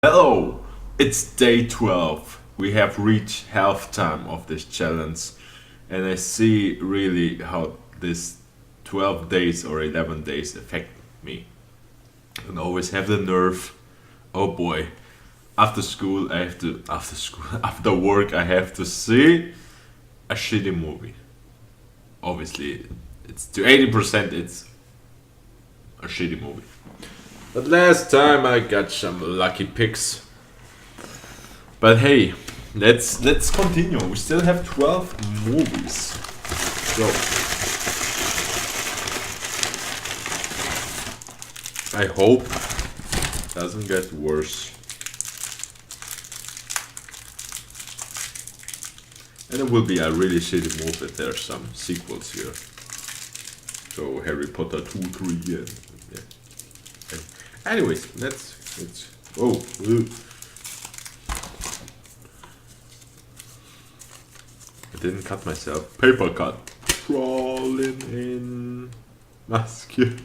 Hello, it's day 12. We have reached halftime of this challenge, and I see really how this 12 days or 11 days affect me. And always have the nerve. Oh boy, after work, I have to see a shitty movie. Obviously, it's to 80%, it's a shitty movie. But last time I got some lucky picks. But hey, let's continue. We still have 12 movies. So I hope it doesn't get worse. And it will be a really shitty move if there's some sequels here. So Harry Potter 2, 3 and yeah. Anyways, let's oh I didn't cut myself. Paper cut. Crawling in masculine.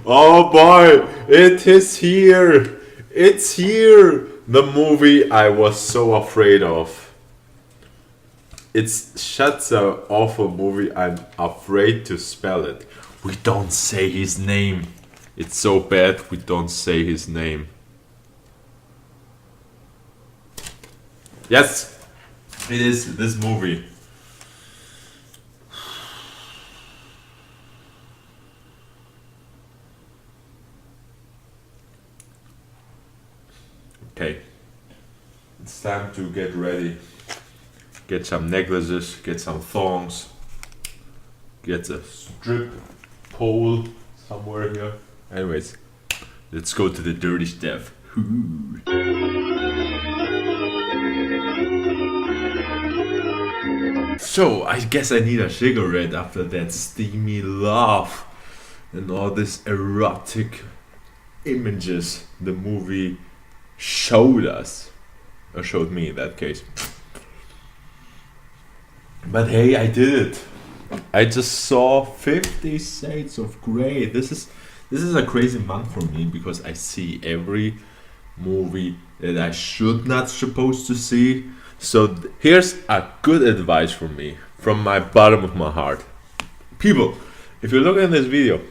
Oh boy, it is here. It's here. The movie I was so afraid of. It's such an awful movie. I'm afraid to spell it. We don't say his name. It's so bad we don't say his name. Yes, it is this movie. Okay, it's time to get ready. Get some necklaces, get some thongs, get a strip pole somewhere here. Anyways, let's go to the dirty stuff. So, I guess I need a cigarette after that steamy laugh and all these erotic images the movie showed us. Or showed me in that case. But hey, I did it. I just saw 50 Shades of Grey. This is a crazy month for me because I see every movie that I should not supposed to see. So here's a good advice from me, from my bottom of my heart. People, if you're looking at this video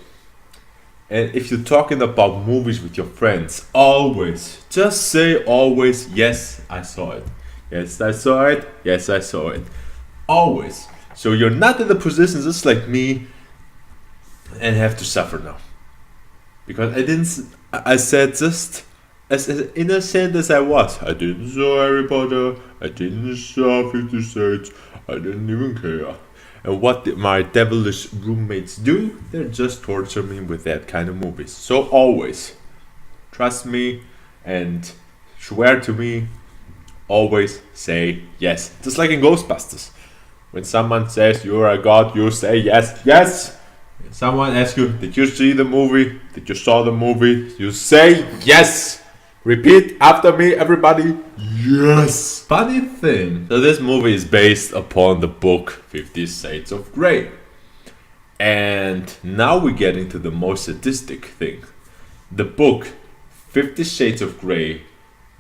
and if you're talking about movies with your friends, always, just say always, yes, I saw it. Yes, I saw it. Yes, I saw it. Always. So you're not in the position just like me and have to suffer now. Because I said just as innocent as I was. I didn't saw Harry Potter. I didn't saw 50 Shades. I didn't even care. And what did my devilish roommates do? They just torture me with that kind of movies. So always, trust me and swear to me, always say yes. Just like in Ghostbusters. When someone says you're a god, you say yes, yes. When someone asks you, did you see the movie? Did you saw the movie? You say yes. Repeat after me, everybody. Yes. Funny thing. So this movie is based upon the book 50 Shades of Grey. And now we get into the most sadistic thing. The book 50 Shades of Grey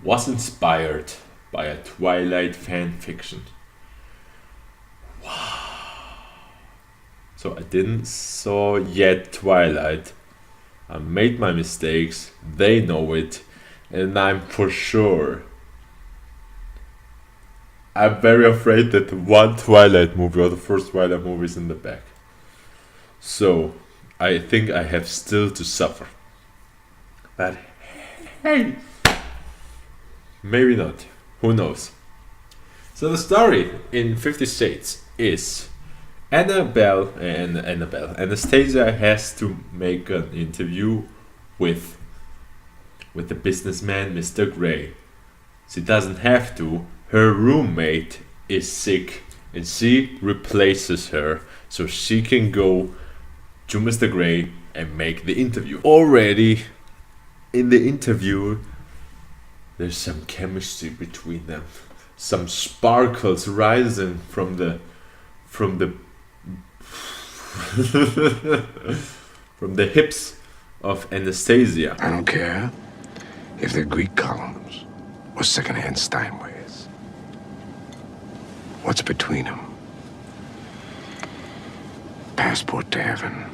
was inspired by a Twilight fan fiction. So I didn't saw yet Twilight. I made my mistakes. They know it. And I'm for sure. I'm very afraid that one Twilight movie or the first Twilight movie is in the back. So I think I have still to suffer. But hey, maybe not. Who knows? So the story in 50 Shades is Anastasia has to make an interview with the businessman Mr. Grey. She doesn't have to. Her roommate is sick and she replaces her so she can go to Mr. Grey and make the interview. Already in the interview, there's some chemistry between them. Some sparkles rising from the from the hips of Anastasia. I don't care. if they're Greek columns or secondhand Steinways. What's between them? Passport to heaven.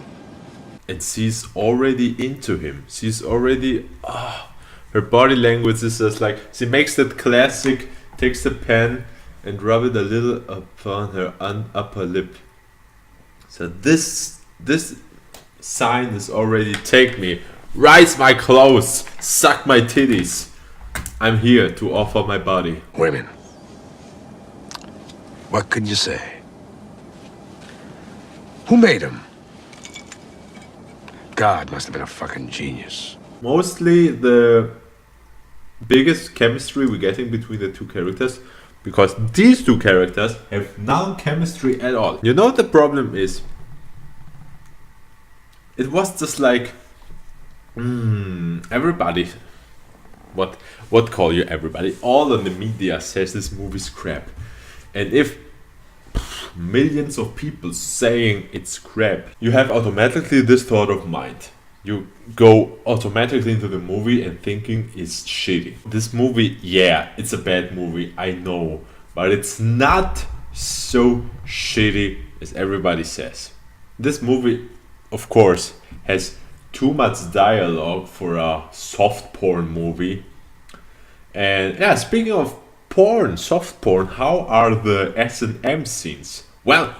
And she's already into him. She's already... her body language is just like... She makes that classic, takes the pen and rub it a little upon her upper lip. So this sign is already take me. Rise my clothes. Suck my titties. I'm here to offer my body. Women. What could you say? Who made them? God must have been a fucking genius. Mostly the biggest chemistry we're getting between the two characters, because these two characters have no chemistry at all. You know, the problem is, it was just like, everybody, what call you everybody? All in the media says this movie's crap. And if millions of people saying it's crap, you have automatically this thought of mind. You go automatically into the movie and thinking it's shitty. This movie, yeah, it's a bad movie, I know, but it's not so shitty as everybody says. This movie, of course, has too much dialogue for a soft porn movie. And yeah, speaking of porn, soft porn, how are the S&M scenes? Well,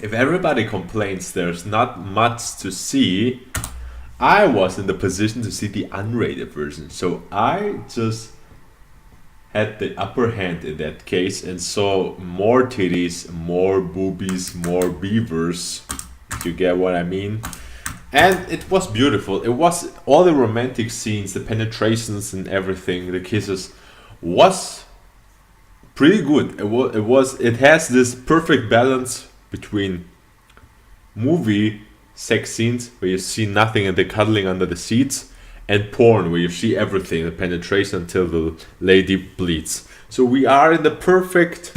if everybody complains there's not much to see, I was in the position to see the unrated version, so I just had the upper hand in that case and saw more titties, more boobies, more beavers, if you get what I mean. And it was beautiful. It was all the romantic scenes, the penetrations and everything, the kisses was pretty good. It has this perfect balance between movie sex scenes where you see nothing and the cuddling under the seats, and porn where you see everything, the penetration until the lady bleeds. So we are in the perfect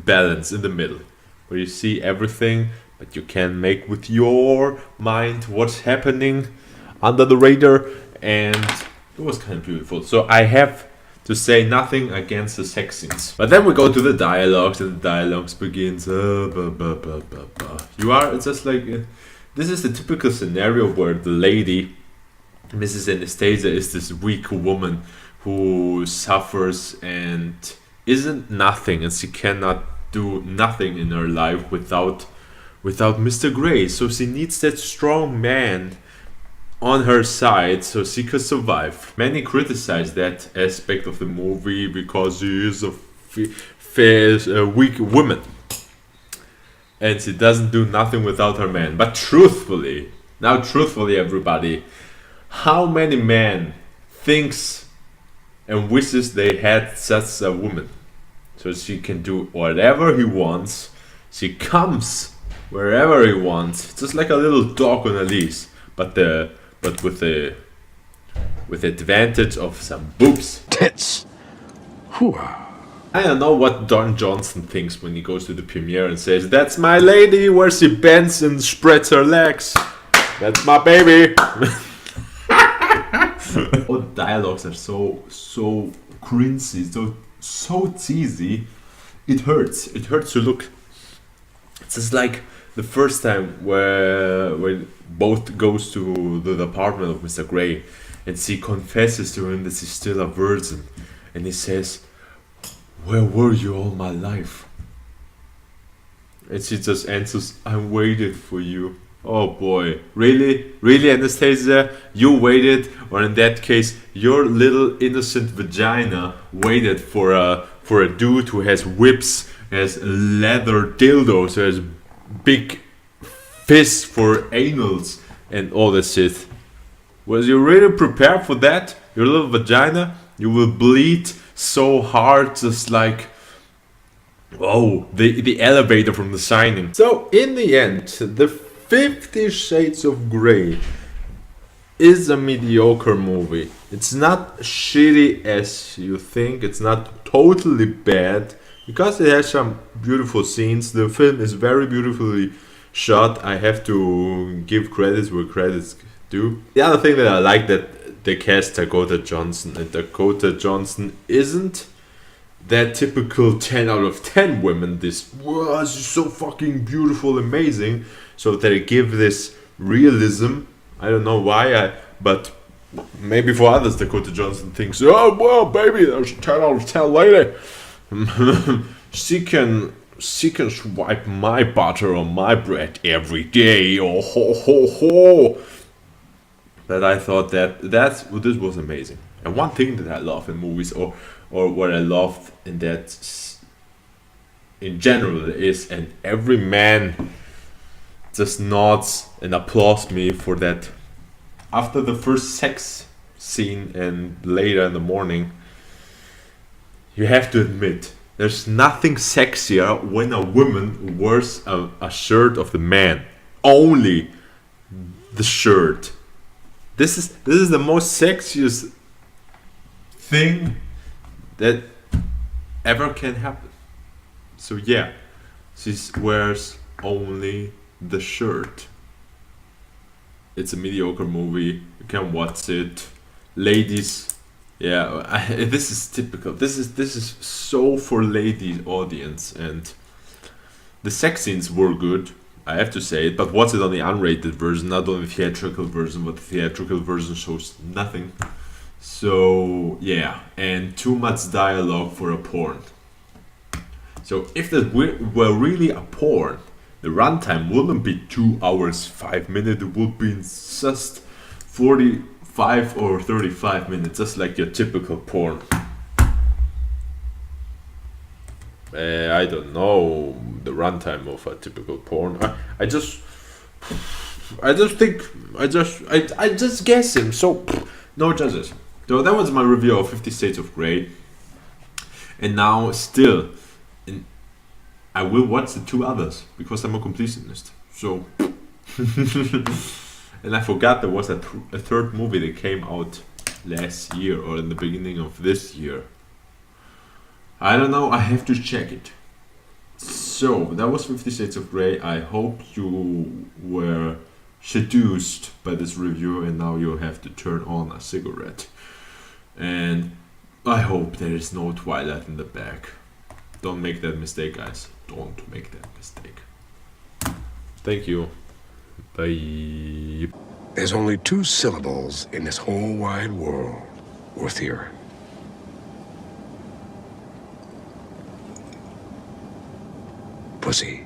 balance in the middle, where you see everything, but you can make with your mind what's happening under the radar, and it was kind of beautiful. So I have to say nothing against the sex scenes. But then we go to the dialogues, and the dialogues begins. It's just like, this is the typical scenario where the lady, Mrs. Anastasia, is this weak woman who suffers and isn't nothing, and she cannot do nothing in her life without Mr. Grey. So she needs that strong man on her side so she could survive. Many criticize that aspect of the movie because she is a weak woman and she doesn't do nothing without her man. But truthfully everybody, how many men thinks and wishes they had such a woman? So she can do whatever he wants. She comes wherever he wants, just like a little dog on a leash, but with the advantage of some boobs. Tits. Hooah. I don't know what Don Johnson thinks when he goes to the premiere and says, "That's my lady," where she bends and spreads her legs. That's my baby. All the dialogues are so cringy, so cheesy. It hurts. It hurts to look. It's just like the first time where both goes to the apartment of Mr. Grey, and she confesses to him that she's still a virgin, and he says, "Where were you all my life?" And she just answers, "I waited for you." Oh boy, really, Anastasia, you waited, or in that case, your little innocent vagina waited for a dude who has whips, has leather dildos, who has big fists for anals and all that shit. Was you really prepared for that? Your little vagina? You will bleed so hard, just like, oh, the elevator from The Shining. So in the end, the 50 Shades of Grey is a mediocre movie. It's not shitty as you think. It's not totally bad, because it has some beautiful scenes. The film is very beautifully shot. I have to give credits where credits due. The other thing that I like, that they cast Dakota Johnson, and Dakota Johnson isn't that typical 10 out of 10 women. This, wow, she's so fucking beautiful, amazing. So they give this realism. I don't know why, but maybe for others, Dakota Johnson thinks, oh, well, baby, there's a 10 out of 10 lady. she can swipe my butter on my bread every day. Oh, ho, ho, ho. But I thought this was amazing. And one thing that I love in movies, or what I loved in that in general, is, and every man just nods and applauds me for that. After the first sex scene and later in the morning, you have to admit, there's nothing sexier when a woman wears a shirt of the man. Only the shirt. This is the most sexiest thing that ever can happen. So yeah, she wears only the shirt. It's a mediocre movie. You can watch it, ladies. Yeah, this is typical. This is so for ladies audience, and the sex scenes were good. I have to say it, but watch it on the unrated version, not on the theatrical version. But the theatrical version shows nothing. So yeah, and too much dialogue for a porn. So if that were really a porn, the runtime wouldn't be 2 hours 5 minutes. It would be just 45 or 35 minutes, just like your typical porn. I don't know the runtime of a typical porn. I just guessing. So no judges. So that was my review of 50 Shades of Grey. And now still, I will watch the 2 others because I'm a completionist. So, and I forgot there was a third movie that came out last year or in the beginning of this year. I don't know. I have to check it. So that was 50 Shades of Grey. I hope you were seduced by this review, and now you have to turn on a cigarette. And I hope there is no Twilight in the back. Don't make that mistake, guys. Don't make that mistake. Thank you. Bye. There's only 2 syllables in this whole wide world worth hearing. Pussy.